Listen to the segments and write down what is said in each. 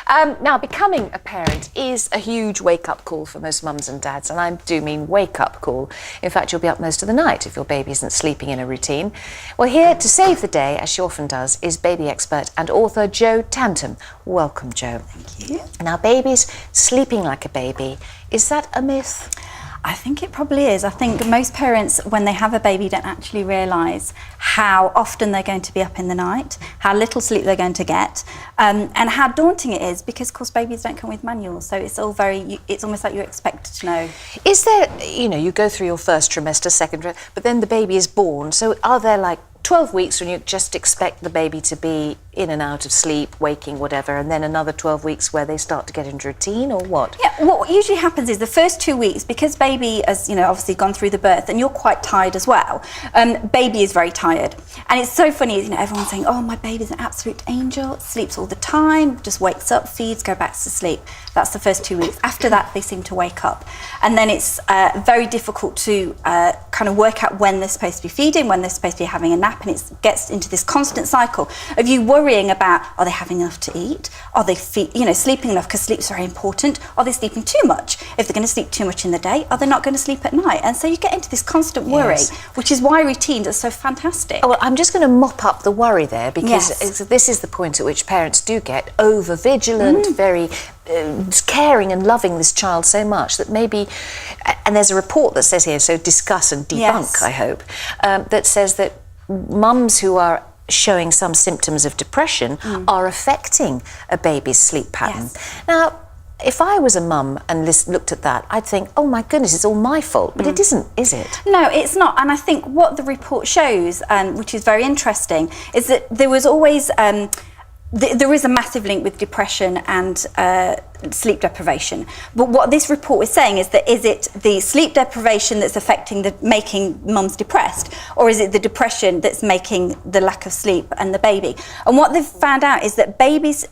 Now, becoming a parent is a huge wake-up call for most mums and dads, and I do mean wake-up call. In fact, you'll be up most of the night if your baby isn't sleeping in a routine. Well, here to save the day, as she often does, is baby expert and author Jo Tantum. Welcome, Jo. Thank you. Now, babies sleeping like a baby, is that a myth? I think it probably is. I think most parents, when they have a baby, don't actually realise how often they're going to be up in the night, how little sleep they're going to get, and how daunting it is because, of course, babies don't come with manuals. So it's all it's almost like you're expected to know. Is there, you go through your first trimester, second trimester, but then the baby is born. So are there like 12 weeks when you just expect the baby to be in and out of sleep, waking, whatever, and then another 12 weeks where they start to get into routine, or what? Yeah, what usually happens is the first 2 weeks, because baby has, obviously gone through the birth, and you're quite tired as well, baby is very tired. And it's so funny, everyone's saying, oh, my baby's an absolute angel, sleeps all the time, just wakes up, feeds, go back to sleep. That's the first 2 weeks. After that, they seem to wake up. And then it's very difficult to kind of work out when they're supposed to be feeding, when they're supposed to be having a nap, and it gets into this constant cycle of you worrying about, are they having enough to eat? Are they sleeping enough, because sleep's very important? Are they sleeping too much? If they're going to sleep too much in the day, are they not going to sleep at night? And so you get into this constant worry, yes, which is why routines are so fantastic. Oh, well, I'm just going to mop up the worry there, because yes, this is the point at which parents do get over-vigilant, very caring and loving this child so much that maybe, and there's a report that says here, so discuss and debunk, yes, I hope, that says that mums who are showing some symptoms of depression are affecting a baby's sleep pattern. Yes. Now, if I was a mum and looked at that, I'd think, oh my goodness, it's all my fault. But it isn't, is it? No, it's not. And I think what the report shows, which is very interesting, is that there was always there is a massive link with depression and sleep deprivation. But what this report is saying is that, is it the sleep deprivation that's making mums depressed, or is it the depression that's making the lack of sleep and the baby? And what they've found out is that babies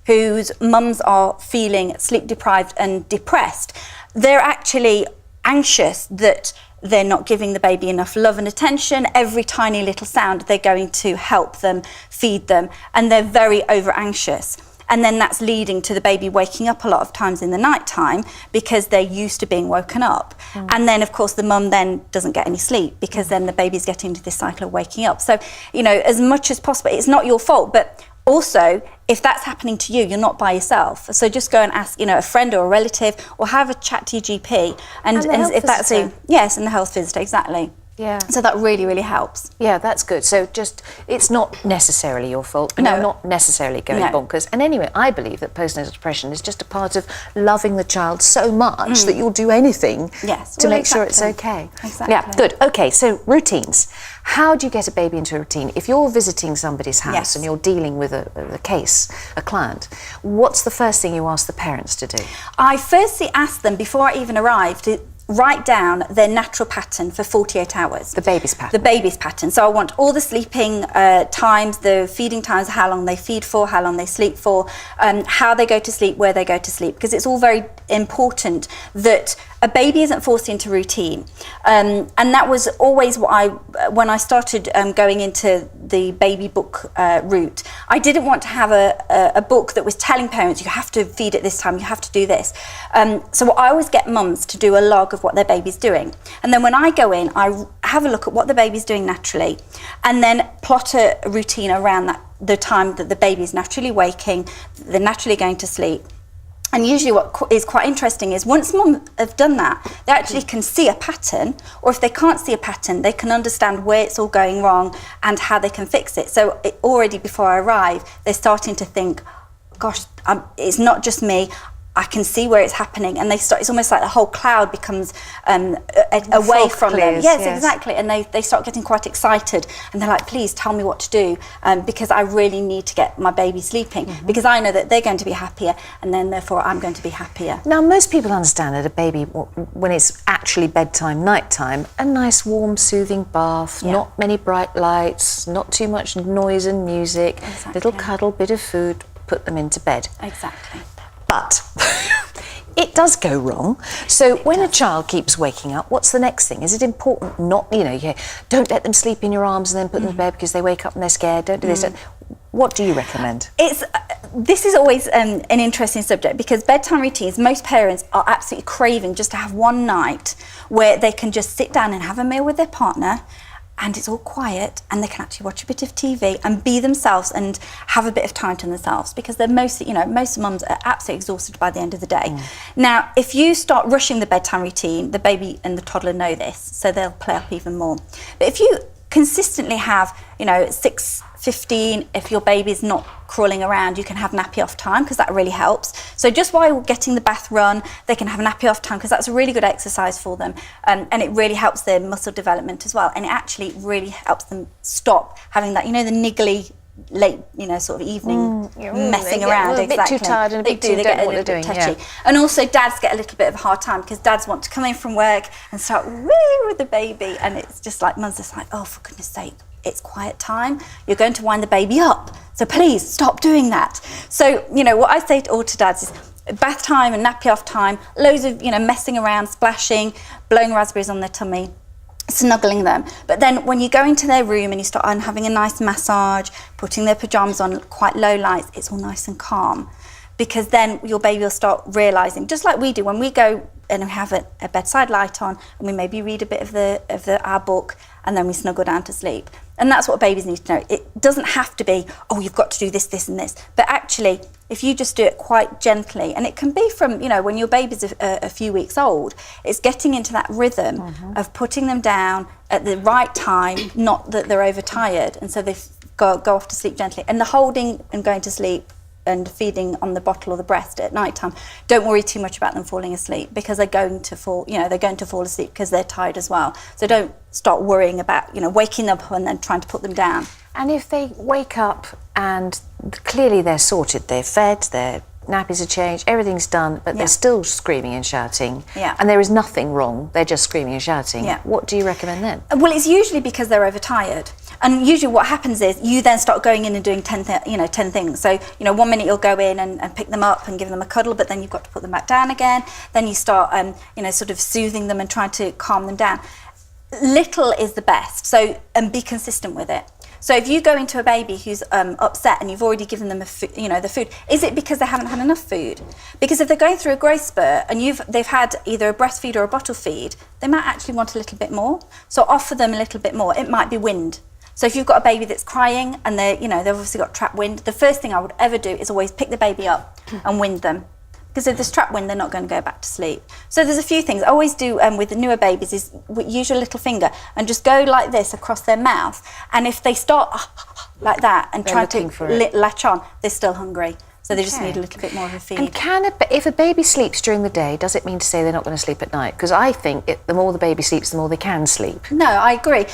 whose mums are feeling sleep deprived and depressed, they're actually anxious that they're not giving the baby enough love and attention. Every tiny little sound, they're going to help them, feed them, and they're very over anxious. And then that's leading to the baby waking up a lot of times in the night time because they're used to being woken up. And then, of course, the mum then doesn't get any sleep because then the baby's getting into this cycle of waking up. So, as much as possible, it's not your fault, but also, if that's happening to you, you're not by yourself. So just go and ask, a friend or a relative, or have a chat to your GP. And if that's yes, and the health visitor, exactly. Yeah. So that really, really helps. Yeah, that's good. So it's not necessarily your fault, but no, you're not necessarily going bonkers. And anyway, I believe that postnatal depression is just a part of loving the child so much that you'll do anything to make sure it's okay. Exactly. Yeah, good. Okay, so routines. How do you get a baby into a routine? If you're visiting somebody's house and you're dealing with a case, a client, what's the first thing you ask the parents to do? I firstly ask them, before I even arrive, to write down their natural pattern for 48 hours. The baby's pattern? The baby's pattern. So I want all the sleeping times, the feeding times, how long they feed for, how long they sleep for, how they go to sleep, where they go to sleep, because it's all very important that a baby isn't forced into routine. And that was always what when I started going into the baby book route, I didn't want to have a book that was telling parents, you have to feed at this time, you have to do this. So I always get mums to do a log of what their baby's doing. And then when I go in, I have a look at what the baby's doing naturally, and then plot a routine around the time that the baby's naturally waking, they're naturally going to sleep. And usually what is quite interesting is once mum have done that, they actually can see a pattern, or if they can't see a pattern, they can understand where it's all going wrong and how they can fix it. So already before I arrive, they're starting to think, gosh, it's not just me, I can see where it's happening, and it's almost like the whole cloud becomes away from them. Yes, exactly, and they start getting quite excited, and they're like, please tell me what to do, because I really need to get my baby sleeping, because I know that they're going to be happier, and then therefore I'm going to be happier. Now, most people understand that a baby, when it's actually bedtime, nighttime, a nice warm soothing bath, not many bright lights, not too much noise and music, little cuddle, bit of food, put them into bed. Exactly. But it does go wrong. So when a child keeps waking up, what's the next thing? Is it important not, don't let them sleep in your arms and then put them to bed because they wake up and they're scared, don't do this. What do you recommend? It's this is always an interesting subject, because bedtime routines, most parents are absolutely craving just to have one night where they can just sit down and have a meal with their partner, and it's all quiet, and they can actually watch a bit of TV and be themselves and have a bit of time to themselves, because they're mostly, most mums are absolutely exhausted by the end of the day. Now, if you start rushing the bedtime routine, the baby and the toddler know this, so they'll play up even more. But if you consistently have, 6:15, if your baby's not crawling around, you can have nappy off time, because that really helps. So just while getting the bath run, they can have nappy off time, because that's a really good exercise for them, and it really helps their muscle development as well, and it actually really helps them stop having that, the niggly late, sort of evening messing around. A bit too tired and a bit too don't know what they're doing. Touchy. And also dads get a little bit of a hard time, because dads want to come in from work and start with the baby, and it's just like, mum's just like, oh, for goodness sake, it's quiet time, you're going to wind the baby up, so please stop doing that. So what I say to all to dads is bath time and nappy off time, loads of messing around, splashing, blowing raspberries on their tummy, snuggling them. But then when you go into their room and you start having a nice massage, putting their pajamas on, quite low lights, it's all nice and calm, because then your baby will start realising, just like we do when we go and we have a bedside light on and we maybe read a bit of our book, and then we snuggle down to sleep. And that's what babies need to know. It doesn't have to be, oh, you've got to do this, this and this. But actually, if you just do it quite gently, and it can be from, when your baby's a few weeks old, it's getting into that rhythm of putting them down at the right time, not that they're overtired, and so they go off to sleep gently. And the holding and going to sleep and feeding on the bottle or the breast at night time, don't worry too much about them falling asleep, because they're going to fall asleep because they're tired as well. So don't start worrying about waking them up and then trying to put them down. And if they wake up and clearly they're sorted, they're fed, their nappies are changed, everything's done, but they're still screaming and shouting, and there is nothing wrong, they're just screaming and shouting, what do you recommend then? Well, it's usually because they're overtired. And usually what happens is you then start going in and doing 10 things. So, 1 minute you'll go in and pick them up and give them a cuddle, but then you've got to put them back down again. Then you start, sort of soothing them and trying to calm them down. Little is the best, so, and be consistent with it. So if you go into a baby who's upset and you've already given them the food, is it because they haven't had enough food? Because if they're going through a growth spurt and they've had either a breastfeed or a bottle feed, they might actually want a little bit more. So offer them a little bit more. It might be wind. So if you've got a baby that's crying and they've obviously got trapped wind, the first thing I would ever do is always pick the baby up and wind them. Because if there's trapped wind, they're not going to go back to sleep. So there's a few things I always do with the newer babies is use your little finger and just go like this across their mouth. And if they start like that and try to latch on, they're still hungry. So they just need a little bit more of a feed. And if a baby sleeps during the day, does it mean to say they're not going to sleep at night? Because I think the more the baby sleeps, the more they can sleep. No, I agree.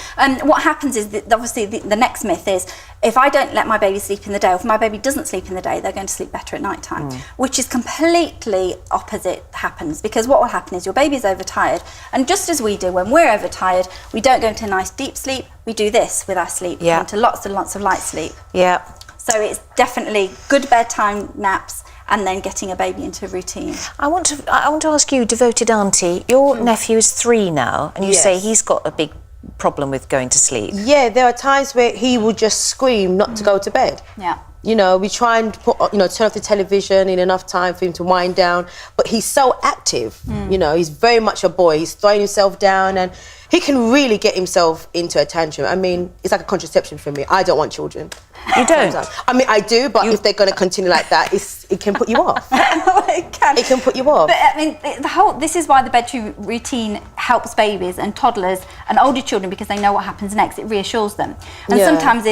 What happens is that obviously the next myth is if I don't let my baby sleep in the day, or if my baby doesn't sleep in the day, they're going to sleep better at night time, which is completely opposite happens. Because what will happen is your baby's overtired, and just as we do when we're overtired, we don't go into a nice deep sleep, we do this with our sleep, into lots and lots of light sleep. Yeah. So it's definitely good bedtime naps and then getting a baby into a routine. I want to ask you, devoted auntie, your nephew is 3 now, and you say he's got a big problem with going to sleep. Yeah, there are times where he will just scream not to go to bed. Yeah. We try and put, turn off the television in enough time for him to wind down, but he's so active. He's very much a boy. He's throwing himself down and he can really get himself into a tantrum. I mean, it's like a contraception for me. I don't want children. You don't? I mean, I do, but if they're going to continue like that, it can put you off. It can. It can put you off. But I mean, this is why the bedtime routine helps babies and toddlers and older children, because they know what happens next. It reassures them. And sometimes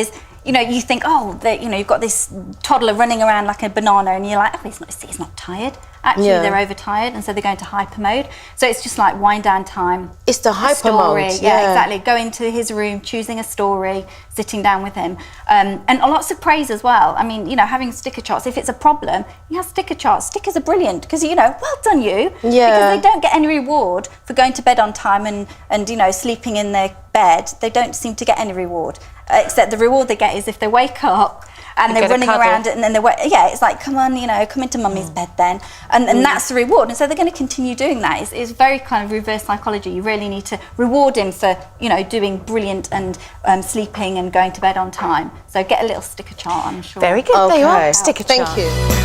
you think, you've got this toddler running around like a banana, and you're like, oh, he's not tired. Actually, they're overtired, and so they're going to hyper mode. So it's just like wind down time. It's the hyper mode. Yeah, exactly. Go into his room, choosing a story, sitting down with him. And lots of praise as well. I mean, having sticker charts. If it's a problem, you have sticker charts. Stickers are brilliant because, well done you. Yeah. Because they don't get any reward for going to bed on time and sleeping in their bed. They don't seem to get any reward. Except the reward they get is if they wake up and You they're get a running cuddle. around, and then it's like, come on, come into mummy's bed then, and that's the reward. And so they're going to continue doing that. It's very kind of reverse psychology. You really need to reward him for doing brilliant and sleeping and going to bed on time. So get a little sticker chart, I'm sure. Very good. There you are. Okay. Sticker chart. Thank you.